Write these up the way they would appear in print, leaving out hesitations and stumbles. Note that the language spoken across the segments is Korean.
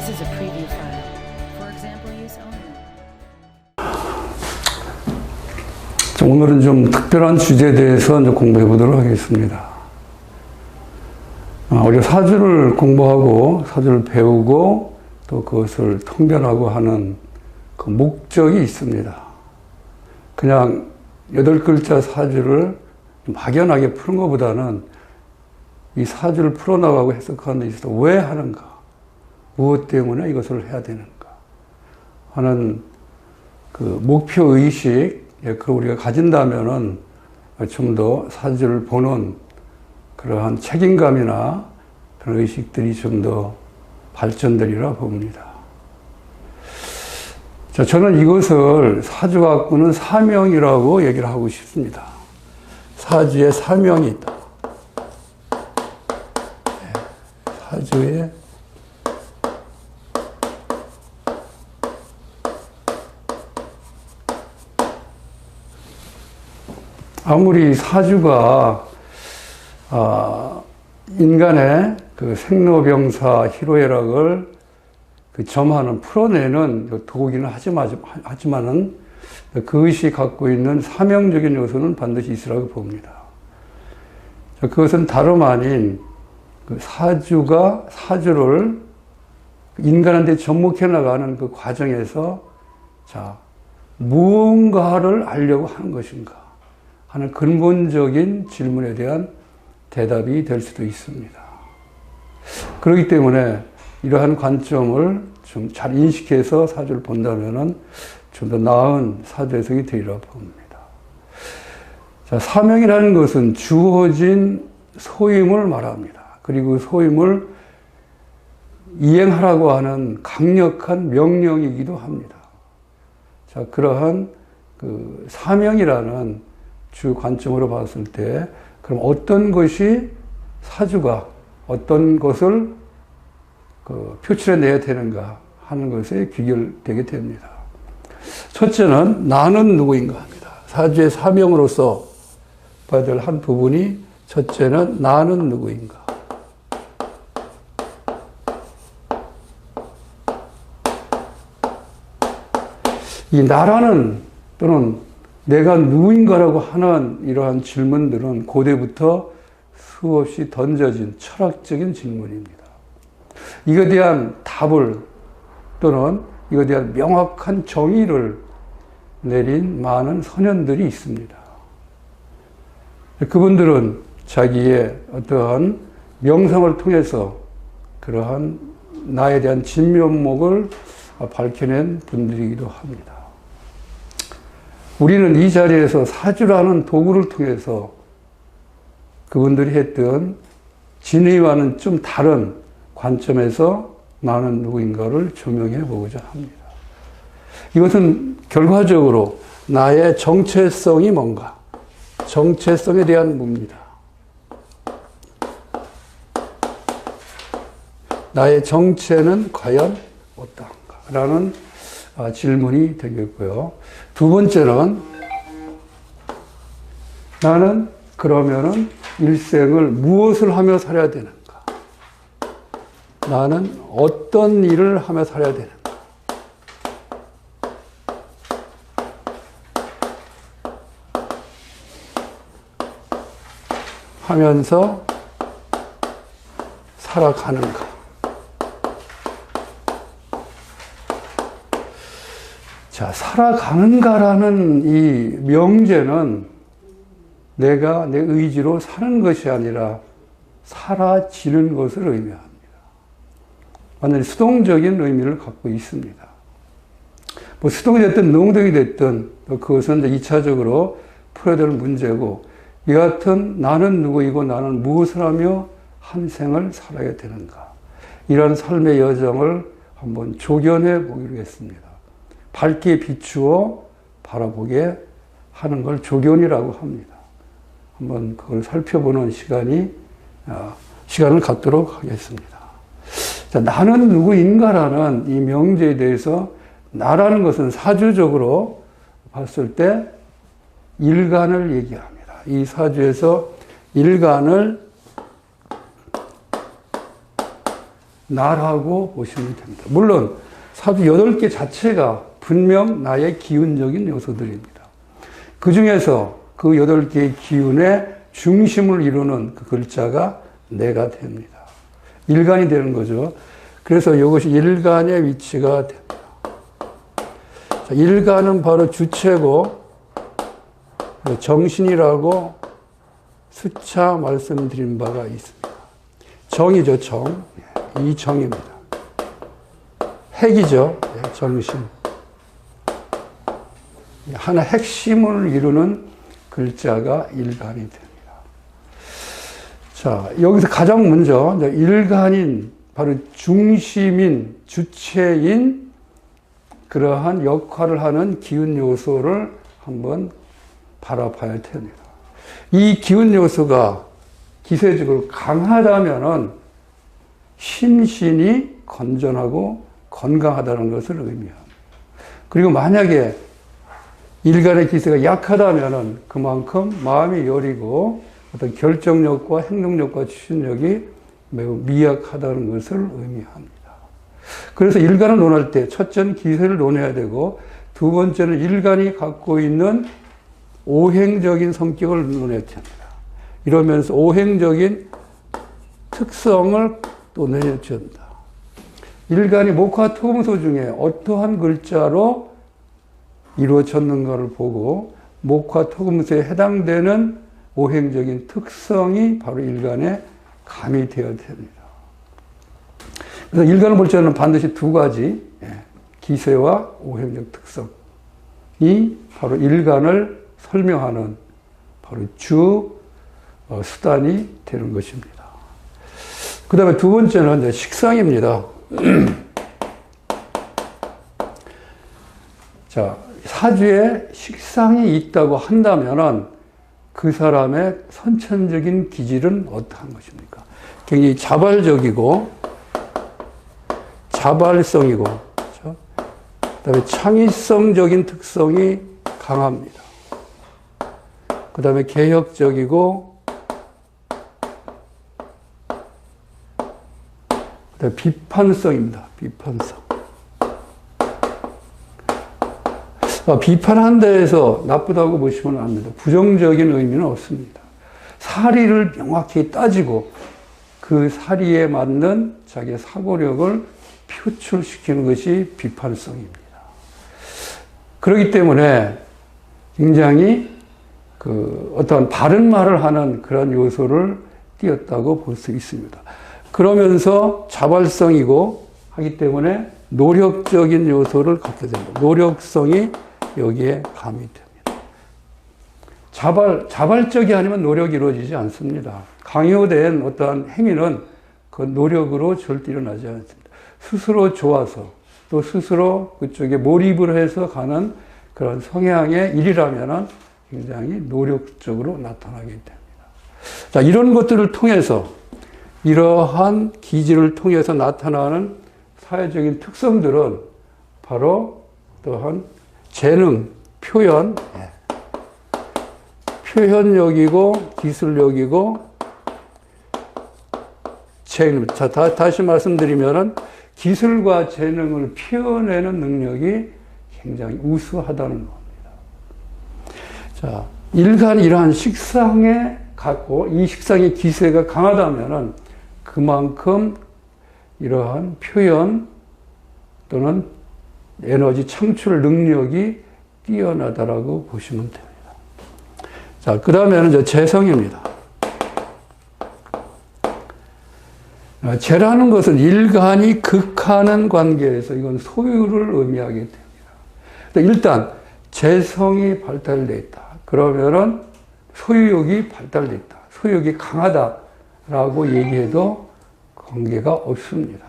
This is a preview file. For example, use only. 오늘은 좀 특별한 주제에 대해서 이제 공부해 보도록 하겠습니다. 우리가 사주를 공부하고 사주를 배우고 또 그것을 통변하고 하는 그 목적이 있습니다. 그냥 8글자 사주를 막연하게 푸는 것보다는 이 사주를 풀어나가고 해석하는 데 있어서 왜 하는가, 무엇 때문에 이것을 해야 되는가 하는 그 목표의식, 그걸 우리가 가진다면은 좀 더 사주를 보는 그러한 책임감이나 그런 의식들이 좀 더 발전되리라 봅니다. 자, 저는 이것을 사주가 꾸는 사명이라고 얘기를 하고 싶습니다. 사주에 사명이 있다. 사주에 아무리 사주가 인간의 그 생로병사 희로애락을 그 점하는 풀어내는 도구기는 하지만은 그것이 갖고 있는 사명적인 요소는 반드시 있으라고 봅니다. 그것은 다름 아닌 그 사주를 인간한테 접목해 나가는 그 과정에서 무언가를 알려고 하는 것인가 하는 근본적인 질문에 대한 대답이 될 수도 있습니다. 그렇기 때문에 이러한 관점을 좀 잘 인식해서 사주를 본다면은 좀 더 나은 사주 해석이 되리라 봅니다. 자, 사명이라는 것은 주어진 소임을 말합니다. 그리고 소임을 이행하라고 하는 강력한 명령이기도 합니다. 자, 그러한 그 사명이라는 주 관점으로 봤을 때, 그럼 어떤 것이 사주가 어떤 것을 표출해 내야 되는가 하는 것에 귀결되게 됩니다. 첫째는 나는 누구인가 합니다. 사주의 사명으로서 봐야 될 한 부분이 첫째는 나는 누구인가. 이 나라는 또는 내가 누구인가라고 하는 이러한 질문들은 고대부터 수없이 던져진 철학적인 질문입니다. 이거에 대한 답을 또는 이거에 대한 명확한 정의를 내린 많은 선현들이 있습니다. 그분들은 자기의 어떠한 명성을 통해서 그러한 나에 대한 진면목을 밝혀낸 분들이기도 합니다. 우리는 이 자리에서 사주라는 도구를 통해서 그분들이 했던 진의와는 좀 다른 관점에서 나는 누구인가를 조명해 보고자 합니다. 이것은 결과적으로 나의 정체성이 뭔가, 정체성에 대한 묻습니다. 나의 정체는 과연 어떠한가? 라는 질문이 되겠고요. 두 번째는 나는 그러면은 일생을 무엇을 하며 살아야 되는가? 나는 어떤 일을 하며 살아야 되는가? 하면서 살아가는가? 자, 살아가는가라는 이 명제는 내가 내 의지로 사는 것이 아니라 사라지는 것을 의미합니다. 완전히 수동적인 의미를 갖고 있습니다. 뭐 수동이 됐든 능동이 됐든 그것은 이제 2차적으로 풀어야 될 문제고, 이 같은 나는 누구이고 나는 무엇을 하며 한 생을 살아야 되는가, 이런 삶의 여정을 한번 조견해 보기로 했습니다. 밝게 비추어 바라보게 하는 걸 조견이라고 합니다. 한번 그걸 살펴보는 시간을 갖도록 하겠습니다. 자, 나는 누구인가라는 이 명제에 대해서, 나라는 것은 사주적으로 봤을 때 일간을 얘기합니다. 이 사주에서 일간을 나라고 보시면 됩니다. 물론 사주 8개 자체가 분명 나의 기운적인 요소들입니다. 그 중에서 그 8개의 기운의 중심을 이루는 그 글자가 내가 됩니다. 일간이 되는 거죠. 그래서 이것이 일간의 위치가 됩니다. 자, 일간은 바로 주체고 정신이라고 수차 말씀드린 바가 있습니다. 정이죠, 정. 이 정입니다. 핵이죠, 정신. 하나 핵심을 이루는 글자가 일간이 됩니다. 자, 여기서 가장 먼저 일간인, 바로 중심인, 주체인 그러한 역할을 하는 기운 요소를 한번 바라봐야 됩니다. 이 기운 요소가 기세적으로 강하다면은 심신이 건전하고 건강하다는 것을 의미합니다. 그리고 만약에 일간의 기세가 약하다면은 그만큼 마음이 여리고 어떤 결정력과 행동력과 추진력이 매우 미약하다는 것을 의미합니다. 그래서 일간을 논할 때 첫째는 기세를 논해야 되고 두 번째는 일간이 갖고 있는 오행적인 성격을 논해야 됩니다. 이러면서 오행적인 특성을 또 내야 된다. 일간이 목화토금소 중에 어떠한 글자로 이루어졌는가를 보고 목화토금소에 해당되는 오행적인 특성이 바로 일간에 가미되어야 됩니다. 그래서 일간을 볼 때는 반드시 두 가지, 기세와 오행적 특성이 바로 일간을 설명하는 바로 주 수단이 되는 것입니다. 그 다음에 두 번째는 이제 식상입니다. 자, 사주에 식상이 있다고 한다면은 그 사람의 선천적인 기질은 어떠한 것입니까? 굉장히 자발적이고, 자발성이고, 그렇죠? 그 다음에 창의성적인 특성이 강합니다. 그 다음에 개혁적이고, 그 다음에 비판성입니다. 비판성. 비판한 데에서 나쁘다고 보시면 안 됩니다. 부정적인 의미는 없습니다. 사리를 명확히 따지고 그 사리에 맞는 자기의 사고력을 표출시키는 것이 비판성입니다. 그렇기 때문에 굉장히 어떤 바른 말을 하는 그런 요소를 띄었다고 볼 수 있습니다. 그러면서 자발성이고 하기 때문에 노력적인 요소를 갖게 됩니다. 노력성이 여기에 가미됩니다. 자발적이 아니면 노력이 이루어지지 않습니다. 강요된 어떠한 행위는 그 노력으로 절대 일어나지 않습니다. 스스로 좋아서 또 스스로 그쪽에 몰입을 해서 가는 그런 성향의 일이라면 굉장히 노력적으로 나타나게 됩니다. 자, 이런 것들을 통해서 이러한 기질을 통해서 나타나는 사회적인 특성들은 바로 또한 재능, 표현력이고 기술력이고 재능. 자, 다시 말씀드리면은 기술과 재능을 표현하는 능력이 굉장히 우수하다는 겁니다. 자, 일간이 이러한 식상에 갖고 이 식상의 기세가 강하다면은 그만큼 이러한 표현 또는 에너지 창출 능력이 뛰어나다라고 보시면 됩니다. 자, 그 다음에는 이제 재성입니다. 재라는 것은 일간이 극하는 관계에서 이건 소유를 의미하게 됩니다. 일단 재성이 발달되어 있다. 그러면은 소유욕이 발달되어 있다. 소유욕이 강하다라고 얘기해도 관계가 없습니다.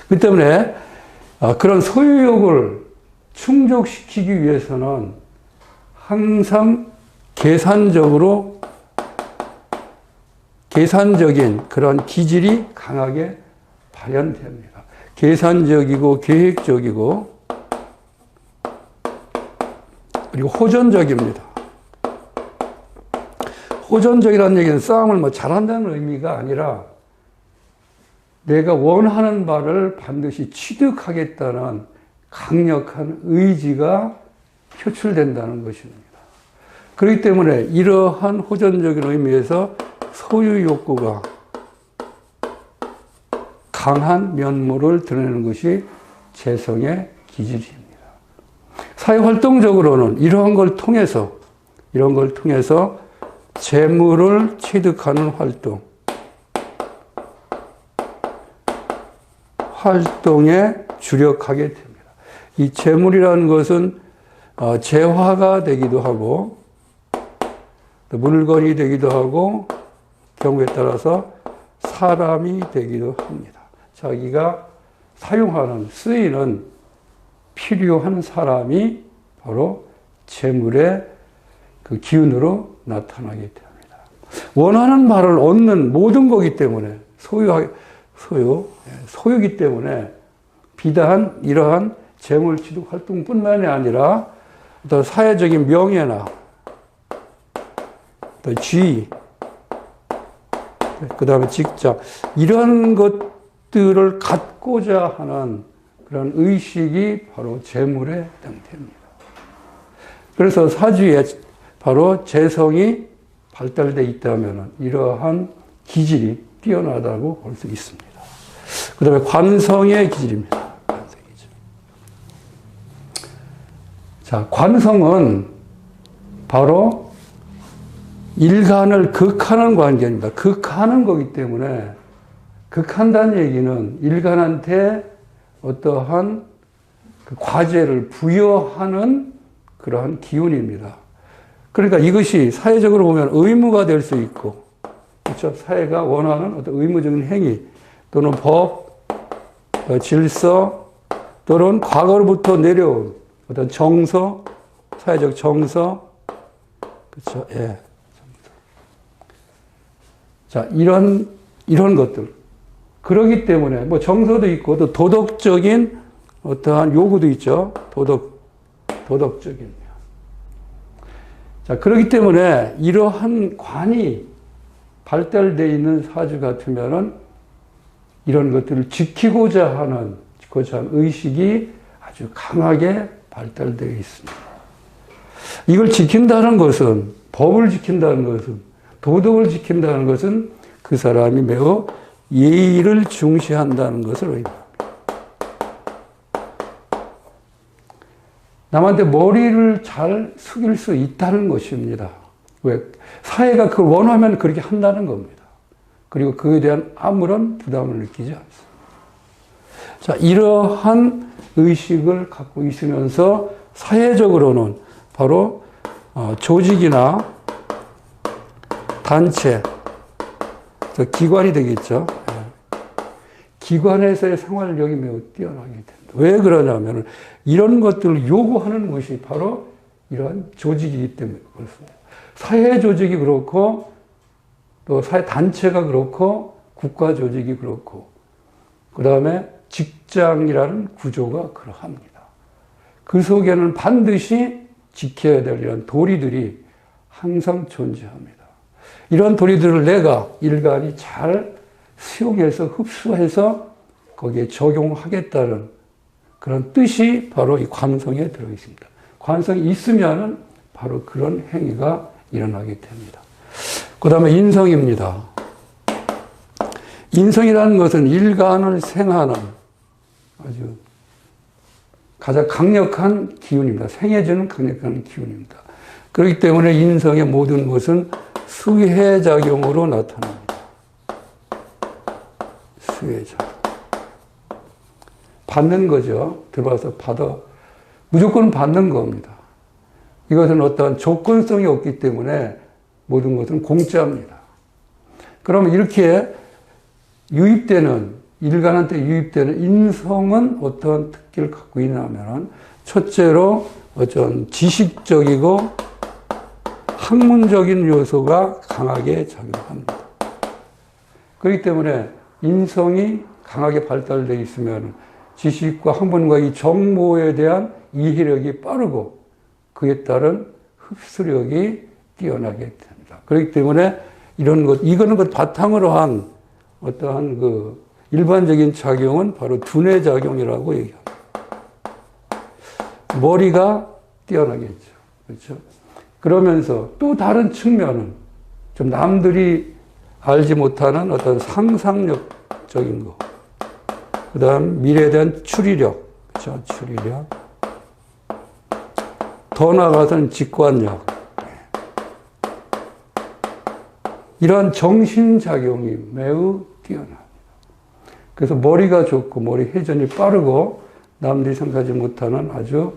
그 때문에 그런 소유욕을 충족시키기 위해서는 항상 계산적인 그런 기질이 강하게 발현됩니다. 계산적이고 계획적이고 그리고 호전적입니다. 호전적이라는 얘기는 싸움을 잘한다는 의미가 아니라 내가 원하는 바를 반드시 취득하겠다는 강력한 의지가 표출된다는 것입니다. 그렇기 때문에 이러한 호전적인 의미에서 소유 욕구가 강한 면모를 드러내는 것이 재성의 기질입니다. 사회활동적으로는 이러한 걸 통해서 재물을 취득하는 활동에 주력하게 됩니다. 이 재물이라는 것은 재화가 되기도 하고 물건이 되기도 하고 경우에 따라서 사람이 되기도 합니다. 자기가 사용하는 쓰이는 필요한 사람이 바로 재물의 그 기운으로 나타나게 됩니다. 원하는 바를 얻는 모든 거기 때문에 소유기 때문에 비단 이러한 재물 취득 활동뿐만이 아니라 또 사회적인 명예나 또 지위, 그 다음에 직장, 이런 것들을 갖고자 하는 그런 의식이 바로 재물의 형태입니다. 그래서 사주에 바로 재성이 발달되어 있다면 이러한 기질이 뛰어나다고 볼 수 있습니다. 그 다음에 관성의 기질입니다. 자, 관성은 바로 일간을 극하는 관계입니다. 극하는 거기 때문에 극한다는 얘기는 일간한테 어떠한 그 과제를 부여하는 그러한 기운입니다. 그러니까 이것이 사회적으로 보면 의무가 될 수 있고, 그렇죠? 사회가 원하는 어떤 의무적인 행위 또는 법, 질서 또는 과거로부터 내려온 어떤 정서, 사회적 정서, 그렇죠? 예. 자, 이런 것들. 그러기 때문에, 뭐 정서도 있고, 또 도덕적인 어떠한 요구도 있죠. 도덕적인. 자, 그렇기 때문에 이러한 관이 발달되어 있는 사주 같으면은 이런 것들을 지키고자 하는 의식이 아주 강하게 발달되어 있습니다. 이걸 지킨다는 것은, 법을 지킨다는 것은, 도덕을 지킨다는 것은 그 사람이 매우 예의를 중시한다는 것을 의미합니다. 남한테 머리를 잘 숙일 수 있다는 것입니다. 왜? 사회가 그걸 원하면 그렇게 한다는 겁니다. 그리고 그에 대한 아무런 부담을 느끼지 않습니다. 자, 이러한 의식을 갖고 있으면서 사회적으로는 바로 조직이나 단체, 기관이 되겠죠. 기관에서의 생활력이 매우 뛰어나게 됩니다. 왜 그러냐면 이런 것들을 요구하는 것이 바로 이러한 조직이기 때문에 그렇습니다. 사회 조직이 그렇고 또 사회 단체가 그렇고 국가 조직이 그렇고 그 다음에 직장이라는 구조가 그러합니다. 그 속에는 반드시 지켜야 될 이런 도리들이 항상 존재합니다. 이런 도리들을 내가 일간이 잘 수용해서 흡수해서 거기에 적용하겠다는 그런 뜻이 바로 이 관성에 들어 있습니다. 관성이 있으면 바로 그런 행위가 일어나게 됩니다. 그 다음에 인성입니다. 인성이라는 것은 일간을 생하는 아주 가장 강력한 기운입니다. 생해주는 강력한 기운입니다. 그렇기 때문에 인성의 모든 것은 수혜작용으로 나타납니다. 수혜작용. 받는 거죠. 들어와서 무조건 받는 겁니다. 이것은 어떠한 조건성이 없기 때문에 모든 것은 공짜입니다. 그러면 이렇게 일간한테 유입되는 인성은 어떤 특기를 갖고 있냐면, 첫째로 어떤 지식적이고 학문적인 요소가 강하게 작용합니다. 그렇기 때문에 인성이 강하게 발달되어 있으면 지식과 학문과 이 정보에 대한 이해력이 빠르고 그에 따른 흡수력이 뛰어나게 됩니다. 그렇기 때문에 이거는 그 바탕으로 한 어떠한 그 일반적인 작용은 바로 두뇌 작용이라고 얘기합니다. 머리가 뛰어나겠죠. 그렇죠? 그러면서 또 다른 측면은 좀 남들이 알지 못하는 어떤 상상력적인 거. 그 다음 미래에 대한 추리력. 그렇죠? 추리력. 더 나아가서는 직관력. 이러한 정신작용이 매우 뛰어납니다. 그래서 머리가 좋고 머리 회전이 빠르고 남들이 생각하지 못하는 아주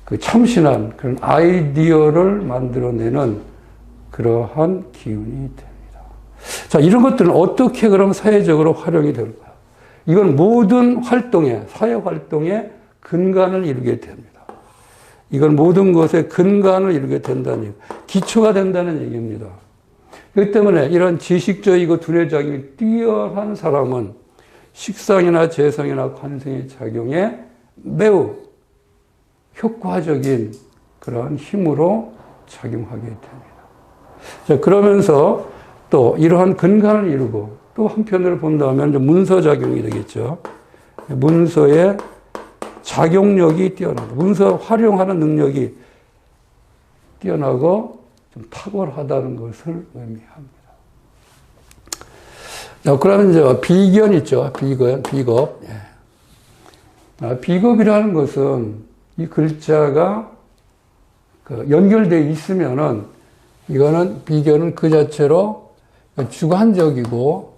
그 참신한 그런 아이디어를 만들어내는 그러한 기운이 됩니다. 자, 이런 것들은 어떻게 그럼 사회적으로 활용이 될까요? 이건 모든 활동에, 사회 활동에 근간을 이루게 됩니다. 이건 모든 것에 근간을 이루게 된다는 얘기, 기초가 된다는 얘기입니다. 그렇기 때문에 이런 지식적이고 두뇌작용이 뛰어난 사람은 식상이나 재성이나 관성의 작용에 매우 효과적인 그런 힘으로 작용하게 됩니다. 자, 그러면서 또 이러한 근간을 이루고 또 한편으로 본다면 문서작용이 되겠죠. 문서의 작용력이 뛰어나다. 문서 활용하는 능력이 뛰어나고 좀 탁월하다는 것을 의미합니다. 자, 그러면 이제 비견 있죠. 비겁. 예. 비겁이라는 것은 이 글자가 연결되어 있으면은 이거는 비견은 그 자체로 주관적이고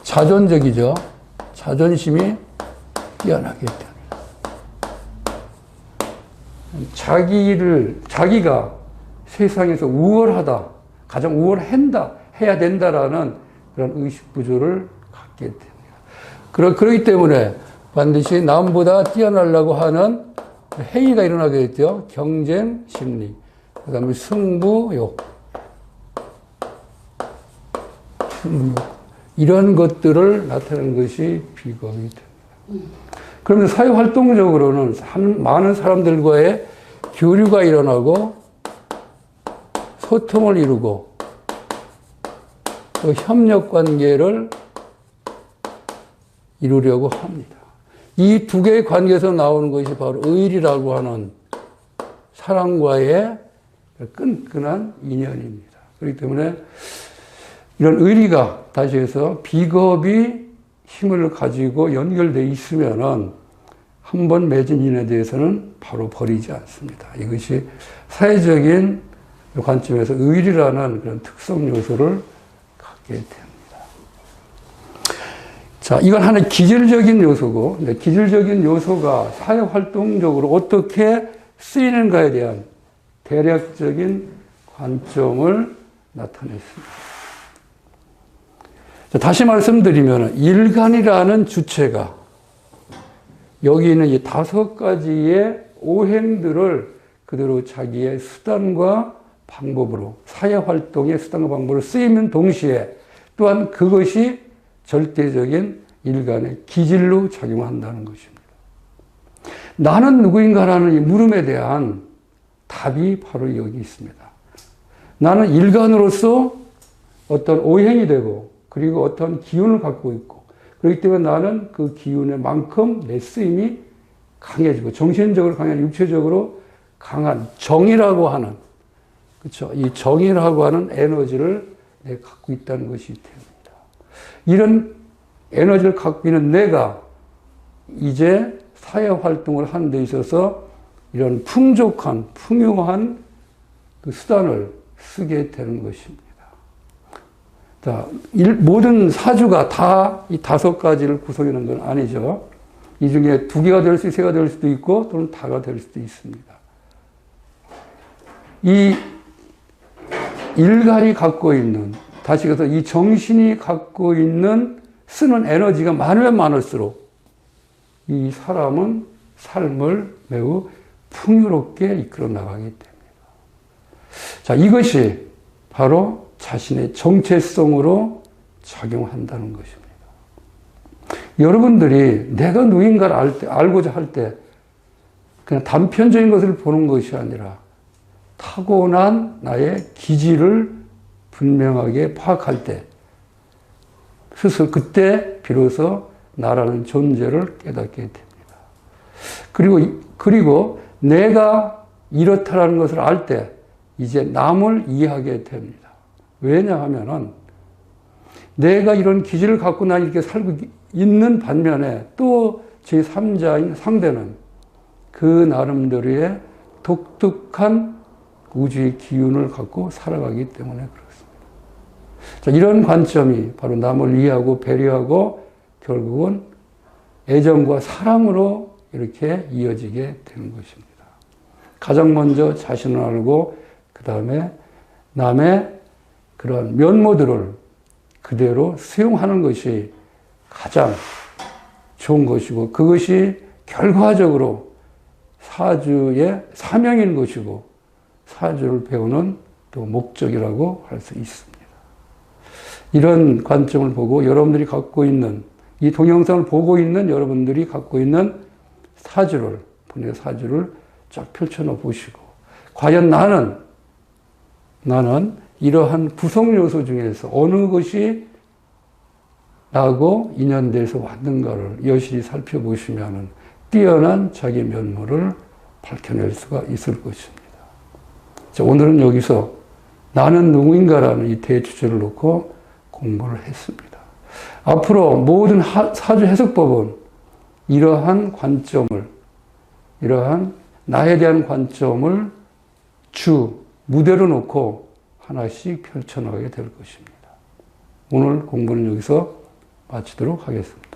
자존적이죠. 자존심이 뛰어나게 됩니다. 자기가 세상에서 우월하다, 가장 해야 된다라는 그런 의식구조를 갖게 됩니다. 그렇기 때문에 반드시 남보다 뛰어나려고 하는 행위가 일어나게 됐죠. 경쟁 심리, 그 다음에 승부욕, 이런 것들을 나타내는 것이 비겁이 됩니다. 그러면 사회활동적으로는 많은 사람들과의 교류가 일어나고 소통을 이루고 또 협력관계를 이루려고 합니다. 이 두 개의 관계에서 나오는 것이 바로 의리라고 하는 사랑과의 끈끈한 인연입니다. 그렇기 때문에 이런 의리가 다시 해서 비겁이 힘을 가지고 연결되어 있으면은 한 번 맺은 인에 대해서는 바로 버리지 않습니다. 이것이 사회적인 관점에서 의리라는 그런 특성 요소를 갖게 됩니다. 자, 이건 하나의 기질적인 요소고, 기질적인 요소가 사회활동적으로 어떻게 쓰이는가에 대한 대략적인 관점을 나타냈습니다. 자, 다시 말씀드리면, 일간이라는 주체가 여기 있는 이 5가지의 오행들을 그대로 자기의 수단과 방법으로, 사회활동의 수단과 방법으로 쓰이는 동시에 또한 그것이 절대적인 일간의 기질로 작용한다는 것입니다. 나는 누구인가라는 이 물음에 대한 답이 바로 여기 있습니다. 나는 일간으로서 어떤 오행이 되고 그리고 어떤 기운을 갖고 있고 그렇기 때문에 나는 그 기운에 만큼 내 쓰임이 강해지고 정신적으로 강한 육체적으로 강한 정이라고 하는 그렇죠. 이 정이라고 하는 에너지를 내가 갖고 있다는 것이 됩니다. 이런 에너지를 갖고 있는 내가 이제 사회활동을 하는 데 있어서 이런 풍족한, 풍요한 그 수단을 쓰게 되는 것입니다. 자, 모든 사주가 다 이 5가지를 구성하는 건 아니죠. 이 중에 2개가 될 수, 3개가 될 수도 있고 또는 다가 될 수도 있습니다. 이 일간이 갖고 있는, 다시 그래서 이 정신이 갖고 있는 쓰는 에너지가 많으면 많을수록 이 사람은 삶을 매우 풍요롭게 이끌어 나가게 됩니다. 자, 이것이 바로 자신의 정체성으로 작용한다는 것입니다. 여러분들이 내가 누구인가를 알고자 할 때 그냥 단편적인 것을 보는 것이 아니라 타고난 나의 기질을 분명하게 파악할 때 스스로 그때 비로소 나라는 존재를 깨닫게 됩니다. 그리고 내가 이렇다라는 것을 알 때 이제 남을 이해하게 됩니다. 왜냐하면은 내가 이런 기질을 갖고 난 이렇게 살고 있는 반면에 또 제3자인 상대는 그 나름대로의 독특한 우주의 기운을 갖고 살아가기 때문에 그렇습니다. 자, 이런 관점이 바로 남을 이해하고 배려하고 결국은 애정과 사랑으로 이렇게 이어지게 되는 것입니다. 가장 먼저 자신을 알고 그 다음에 남의 그런 면모들을 그대로 수용하는 것이 가장 좋은 것이고 그것이 결과적으로 사주의 사명인 것이고 사주를 배우는 또 목적이라고 할 수 있습니다. 이런 관점을 보고 여러분들이 갖고 있는 이 동영상을 보고 있는 여러분들이 갖고 있는 사주를 본인의 사주를 쫙 펼쳐놓아 보시고 과연 나는 이러한 구성 요소 중에서 어느 것이 나하고 인연돼서 왔는가를 여실히 살펴보시면 뛰어난 자기 면모를 밝혀낼 수가 있을 것입니다. 자, 오늘은 여기서 나는 누구인가라는 이 대주제를 놓고 공부를 했습니다. 앞으로 모든 사주 해석법은 이러한 나에 대한 관점을 무대로 놓고 하나씩 펼쳐나가게 될 것입니다. 오늘 공부는 여기서 마치도록 하겠습니다.